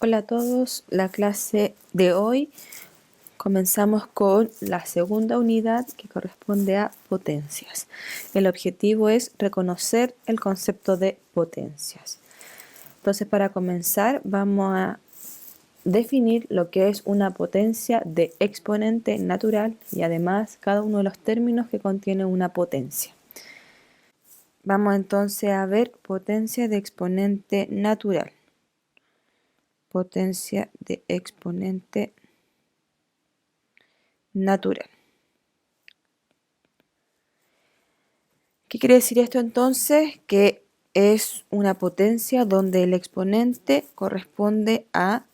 Hola a todos, la clase de hoy comenzamos con la segunda unidad que corresponde a potencias. El objetivo es reconocer el concepto de potencias. Entonces, para comenzar vamos a definir lo que es una potencia de exponente natural y además cada uno de los términos que contiene una potencia. Vamos entonces a ver potencia de exponente natural. Potencia de exponente natural. ¿Qué quiere decir esto entonces? Que es una potencia donde el exponente corresponde a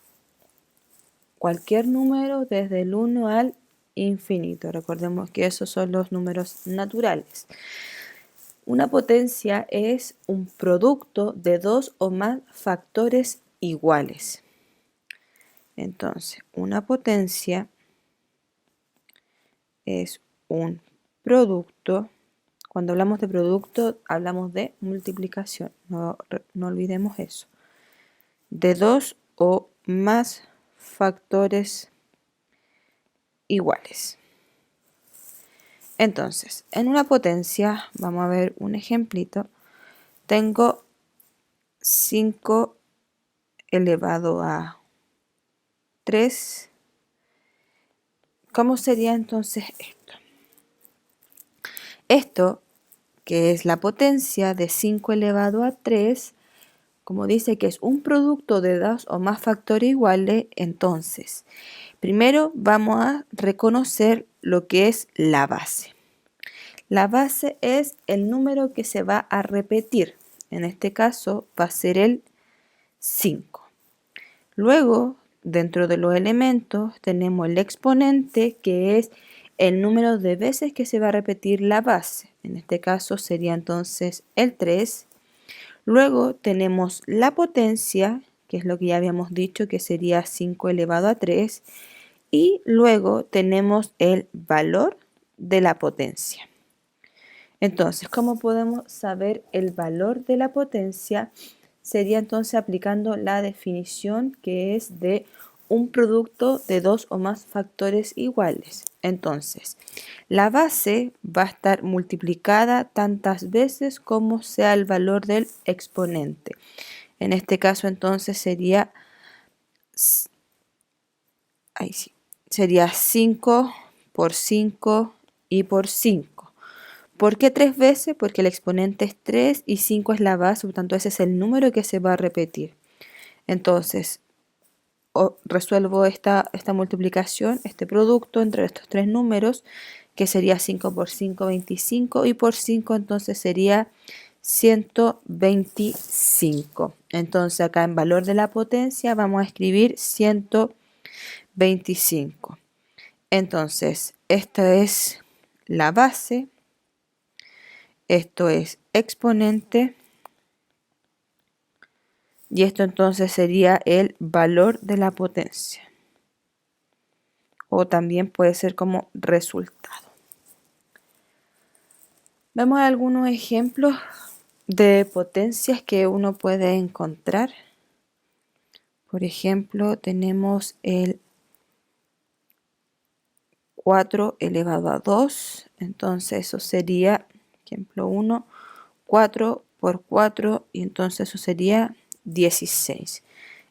cualquier número desde el 1 al infinito. Recordemos que esos son los números naturales. Una potencia es un producto de dos o más factores iguales. Entonces, una potencia es un producto. Cuando hablamos de producto, hablamos de multiplicación. No olvidemos eso. De dos o más factores iguales. Entonces, en una potencia, vamos a ver un ejemplito. Tengo 5 elevado a 3. ¿Cómo sería entonces esto? Esto, que es la potencia de 5 elevado a 3, como dice que es un producto de dos o más factores iguales, entonces, primero vamos a reconocer lo que es la base. La base es el número que se va a repetir. En este caso va a ser el 5. Luego, dentro de los elementos, tenemos el exponente, que es el número de veces que se va a repetir la base. En este caso sería entonces el 3. Luego tenemos la potencia, que es lo que ya habíamos dicho, que sería 5 elevado a 3. Y luego tenemos el valor de la potencia. Entonces, ¿cómo podemos saber el valor de la potencia? Sería entonces aplicando la definición que es de un producto de dos o más factores iguales. Entonces, la base va a estar multiplicada tantas veces como sea el valor del exponente. En este caso entonces sería 5 por 5 y por 5. ¿Por qué 3 veces? Porque el exponente es 3 y 5 es la base, por tanto ese es el número que se va a repetir. Entonces, resuelvo esta multiplicación, este producto entre estos tres números, que sería 5 por 5, 25, y por 5 entonces sería 125. Entonces acá en valor de la potencia vamos a escribir 125. Entonces, esta es la base. Esto es exponente y esto entonces sería el valor de la potencia, o también puede ser como resultado. Vemos algunos ejemplos de potencias que uno puede encontrar. Por ejemplo, tenemos el 4 elevado a 2, entonces eso sería, ejemplo 1, 4 por 4, y entonces eso sería 16.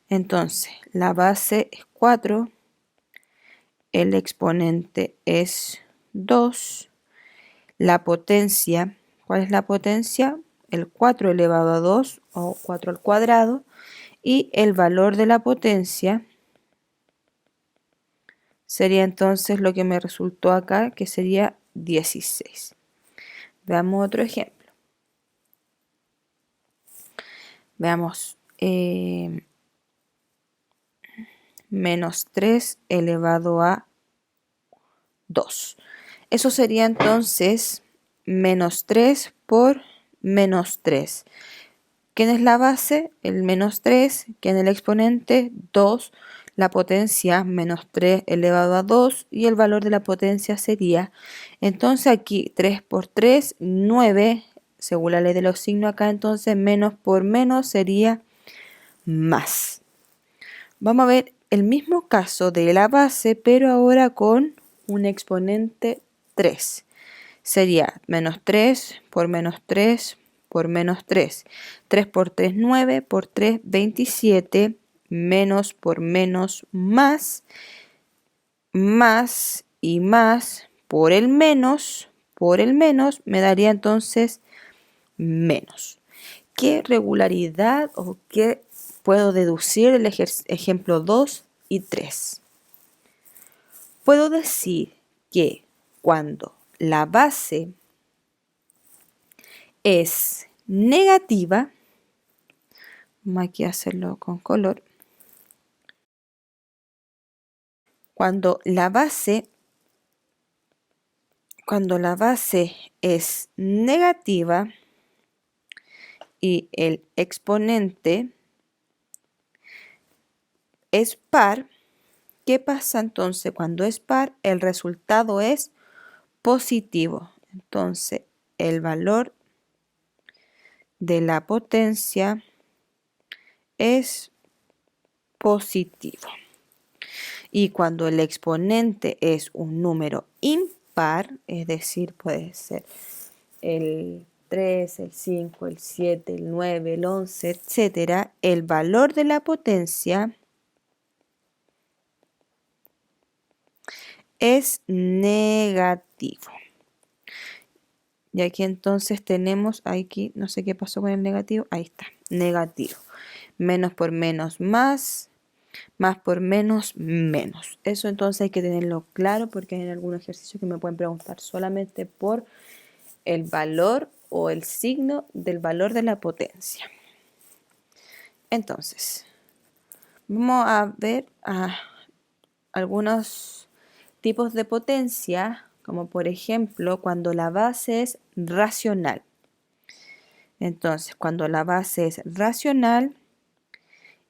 Entonces, la base es 4, el exponente es 2, la potencia, ¿cuál es la potencia? El 4 elevado a 2 o 4 al cuadrado, y el valor de la potencia sería entonces lo que me resultó acá, que sería 16. Veamos otro ejemplo. Veamos. Menos 3 elevado a 2. Eso sería entonces menos 3 por menos 3. ¿Quién es la base? El menos 3. ¿Quién es el exponente? 2. La potencia, menos 3 elevado a 2. Y el valor de la potencia sería, entonces aquí 3 por 3, 9. Según la ley de los signos acá, entonces menos por menos sería más. Vamos a ver el mismo caso de la base, pero ahora con un exponente 3. Sería menos 3 por menos 3 por menos 3. 3 por 3, 9, por 3, 27, menos por menos, más y más, por el menos, me daría entonces menos. ¿Qué regularidad o qué puedo deducir del ejemplo 2 y 3? Puedo decir que cuando la base es negativa, vamos aquí a hacerlo con color, cuando la base es negativa y el exponente es par, ¿qué pasa entonces? Cuando es par, el resultado es positivo. Entonces, el valor de la potencia es positivo. Y cuando el exponente es un número impar, es decir, puede ser el 3, el 5, el 7, el 9, el 11, etc., el valor de la potencia es negativo. Y aquí entonces tenemos, aquí no sé qué pasó con el negativo, ahí está, negativo. Menos por menos más por menos, menos. Eso entonces hay que tenerlo claro porque hay algunos ejercicios que me pueden preguntar solamente por el valor o el signo del valor de la potencia. Entonces, vamos a ver algunos tipos de potencia, como por ejemplo cuando la base es racional. Entonces, cuando la base es racional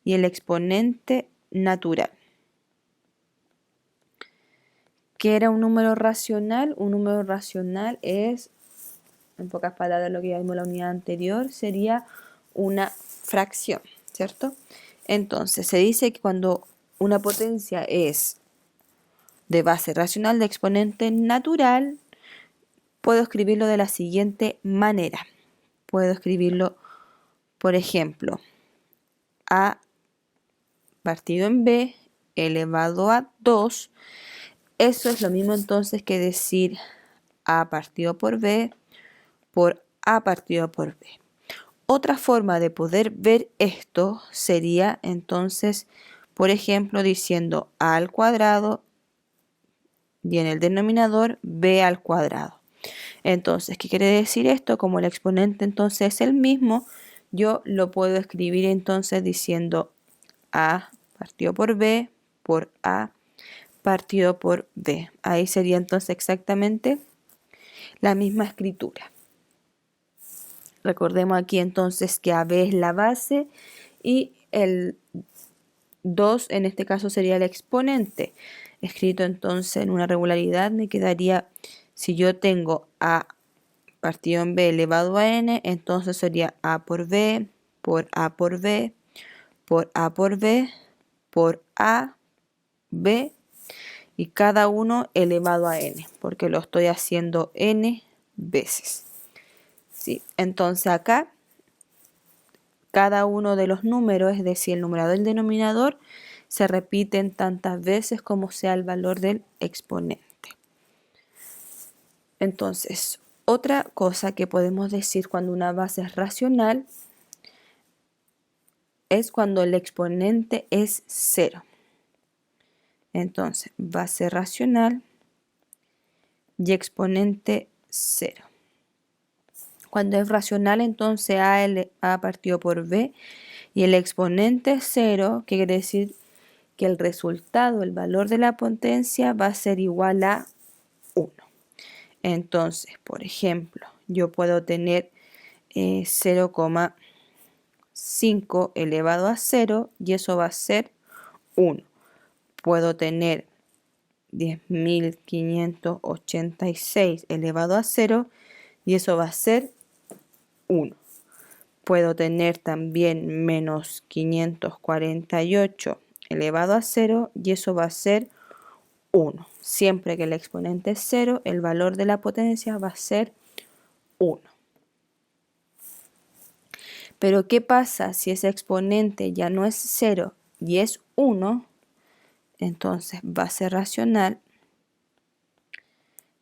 y el exponente natural. ¿Qué era un número racional? Un número racional es, en pocas palabras, lo que ya vimos en la unidad anterior, sería una fracción, ¿cierto? Entonces, se dice que cuando una potencia es de base racional de exponente natural, puedo escribirlo de la siguiente manera. Puedo escribirlo, por ejemplo, a partido en b elevado a 2. Eso es lo mismo entonces que decir a partido por b por a partido por b. Otra forma de poder ver esto sería entonces, por ejemplo, diciendo a al cuadrado y en el denominador b al cuadrado. Entonces, ¿qué quiere decir esto? Como el exponente entonces es el mismo, yo lo puedo escribir entonces diciendo a partido por b por a partido por b. Ahí sería entonces exactamente la misma escritura. Recordemos aquí entonces que AB es la base y el 2 en este caso sería el exponente. Escrito entonces en una regularidad me quedaría, si yo tengo A partido en B elevado a N, entonces sería A por B, por A por B, por A por B, por A, B y cada uno elevado a N, porque lo estoy haciendo N veces. ¿Sí? Entonces acá cada uno de los números, es decir, el numerador y el denominador, se repiten tantas veces como sea el valor del exponente. Entonces, otra cosa que podemos decir cuando una base es racional es cuando el exponente es 0. Entonces, base racional y exponente 0. Cuando es racional, entonces A partido por B y el exponente es 0, que quiere decir que el resultado, el valor de la potencia va a ser igual a 1. Entonces, por ejemplo, yo puedo tener 0,5 elevado a 0 y eso va a ser 1. Puedo tener 10.586 elevado a 0 y eso va a ser 1. Puedo tener también menos 548 elevado a 0 y eso va a ser 1. Siempre que el exponente es 0, el valor de la potencia va a ser 1. Pero ¿qué pasa si ese exponente ya no es 0 y es 1? Entonces va a ser racional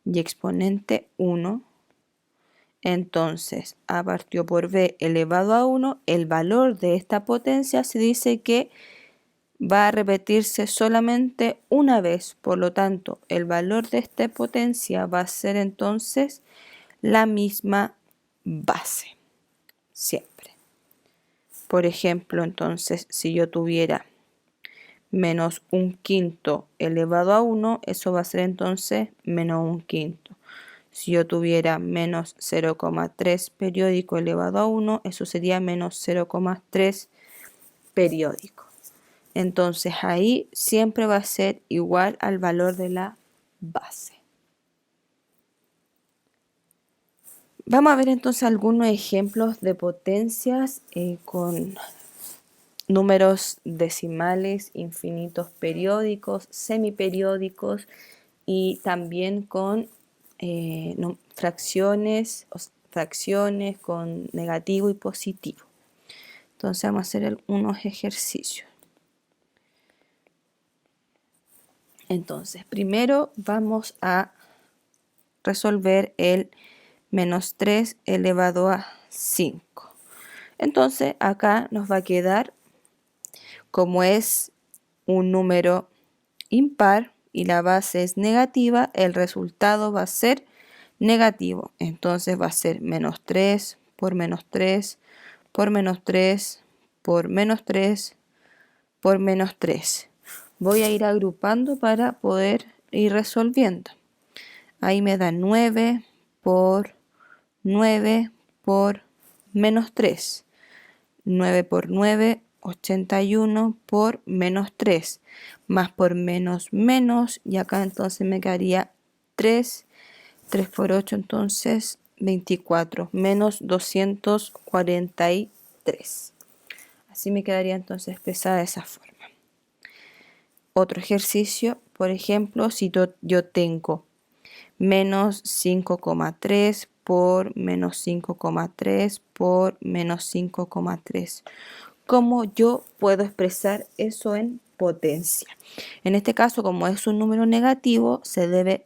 y exponente 1. Entonces A partido por B elevado a 1, el valor de esta potencia se dice que va a repetirse solamente una vez. Por lo tanto, el valor de esta potencia va a ser entonces la misma base. Siempre. Por ejemplo, entonces, si yo tuviera menos un quinto elevado a 1, eso va a ser entonces menos un quinto. Si yo tuviera menos 0,3 periódico elevado a 1, eso sería menos 0,3 periódico. Entonces ahí siempre va a ser igual al valor de la base. Vamos a ver entonces algunos ejemplos de potencias con números decimales, infinitos periódicos, semiperiódicos y también con fracciones con negativo y positivo. Entonces vamos a hacer unos ejercicios. Entonces, primero vamos a resolver el menos 3 elevado a 5. Entonces, acá nos va a quedar, como es un número impar y la base es negativa, el resultado va a ser negativo. Entonces va a ser menos 3 por menos 3 por menos 3 por menos 3 por menos 3. Voy a ir agrupando para poder ir resolviendo. Ahí me da 9 por 9 por menos 3. 9 por 9, 81 por menos 3. Más por menos menos. Y acá entonces me quedaría 3. 3 por 8 entonces 24. Menos 243. Así me quedaría entonces expresada de esa forma. Otro ejercicio, por ejemplo, si yo tengo menos 5,3 por menos 5,3 por menos 5,3. ¿Cómo yo puedo expresar eso en potencia? En este caso, como es un número negativo, se debe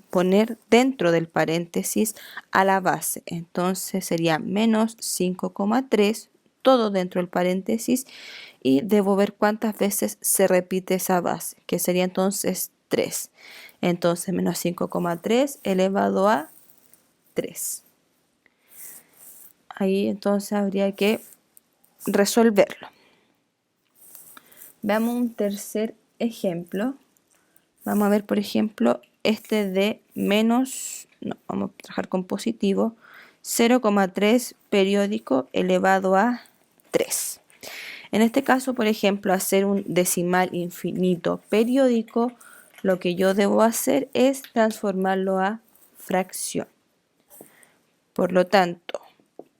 poner dentro del paréntesis a la base. Entonces sería menos 5,3, todo dentro del paréntesis, y debo ver cuántas veces se repite esa base, que sería entonces 3. Entonces menos 5,3 elevado a 3. Ahí entonces habría que resolverlo. Veamos un tercer ejemplo. Vamos a ver, por ejemplo, este de menos, no, vamos a trabajar con positivo, 0,3 periódico elevado a 3. En este caso, por ejemplo, hacer un decimal infinito periódico, lo que yo debo hacer es transformarlo a fracción. Por lo tanto,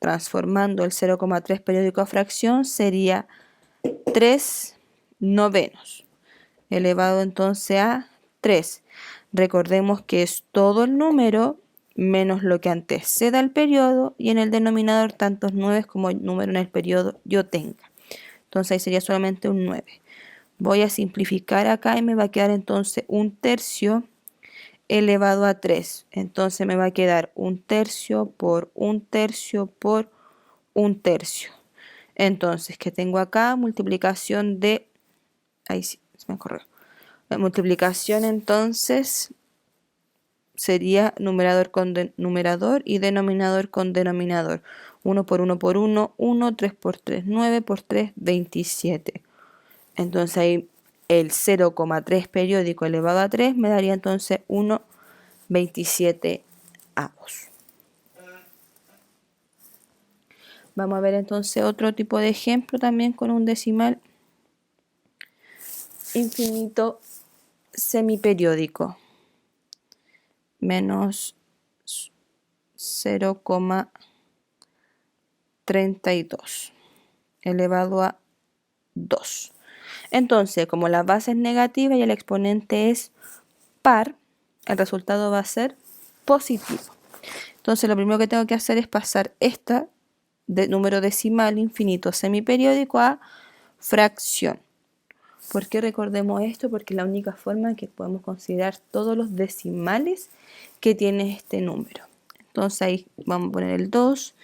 transformando el 0,3 periódico a fracción sería 3 novenos, elevado entonces a 3. Recordemos que es todo el número menos lo que anteceda al periodo y en el denominador tantos 9 como el número en el periodo yo tenga. Entonces ahí sería solamente un 9. Voy a simplificar acá y me va a quedar entonces un tercio elevado a 3. Entonces me va a quedar un tercio por un tercio por un tercio. Entonces, ¿qué tengo acá? Multiplicación de... Ahí sí, se me corrió. La multiplicación entonces sería numerador con numerador y denominador con denominador. 1 por 1 por 1, 1, 3 por 3, 9 por 3, 27. Entonces ahí el 0,3 periódico elevado a 3 me daría entonces 1,27 avos. Vamos a ver entonces otro tipo de ejemplo también con un decimal infinito semiperiódico. Menos 0,32 elevado a 2. Entonces, como la base es negativa y el exponente es par, el resultado va a ser positivo. Entonces, lo primero que tengo que hacer es pasar esta de número decimal infinito semiperiódico a fracción. ¿Por qué recordemos esto? Porque es la única forma en que podemos considerar todos los decimales que tiene este número. Entonces ahí vamos a poner el 2,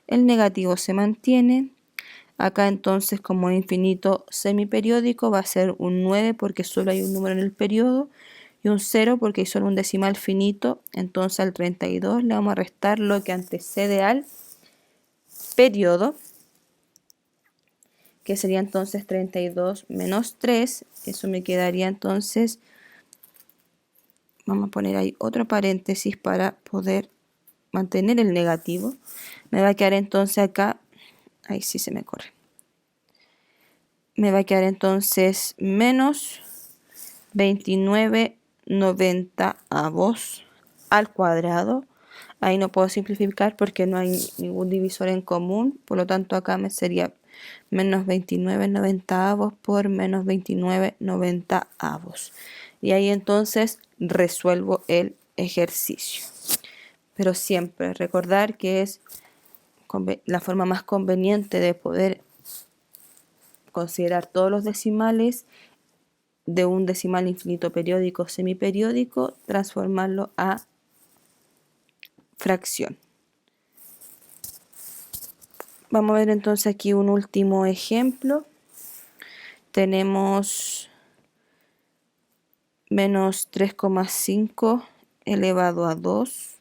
el negativo se mantiene. Acá entonces, como es infinito semiperiódico, va a ser un 9 porque solo hay un número en el periodo y un 0 porque hay solo un decimal finito. Entonces al 32 le vamos a restar lo que antecede al periodo, que sería entonces 32 menos 3. Eso me quedaría entonces, vamos a poner ahí otro paréntesis para poder mantener el negativo. Me va a quedar entonces acá, ahí sí se me corre. Me va a quedar entonces menos 29/90 al cuadrado. Ahí no puedo simplificar porque no hay ningún divisor en común, por lo tanto acá me sería menos 29/90 por menos 29/90. Y ahí entonces resuelvo el ejercicio. Pero siempre recordar que es la forma más conveniente de poder considerar todos los decimales de un decimal infinito periódico semiperiódico, transformarlo a fracción. Vamos a ver entonces aquí un último ejemplo. Tenemos menos 3,5 elevado a 2.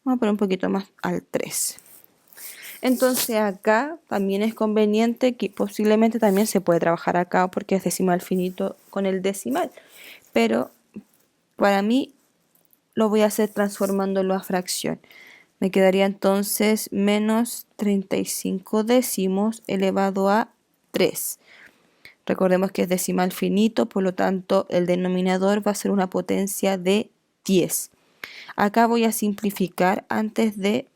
Vamos a poner un poquito más al 3. Entonces acá también es conveniente que posiblemente también se puede trabajar acá porque es decimal finito con el decimal. Pero para mí lo voy a hacer transformándolo a fracción. Me quedaría entonces menos 35 décimos elevado a 3. Recordemos que es decimal finito, por lo tanto el denominador va a ser una potencia de 10. Acá voy a simplificar antes de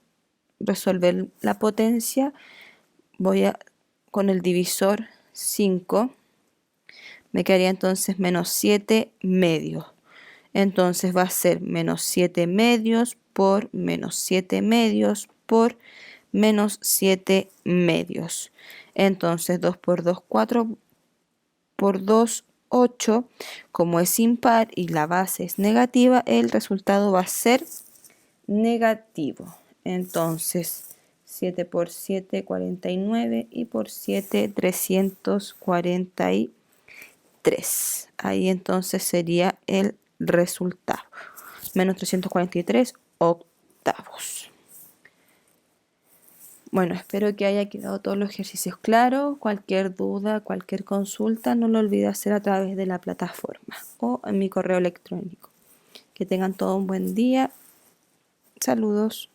resolver la potencia. Voy a con el divisor 5. Me quedaría entonces menos 7 medios. Entonces va a ser menos 7 medios por menos 7 medios por menos 7 medios. Entonces 2 por 2, 4 por 2, 8. Como es impar y la base es negativa, el resultado va a ser negativo. Entonces 7 por 7, 49 y por 7, 343. Ahí entonces sería el resultado. Menos 343 octavos. Bueno, espero que haya quedado todos los ejercicios claros. Cualquier duda, cualquier consulta, no lo olvides hacer a través de la plataforma o en mi correo electrónico. Que tengan todo un buen día. Saludos.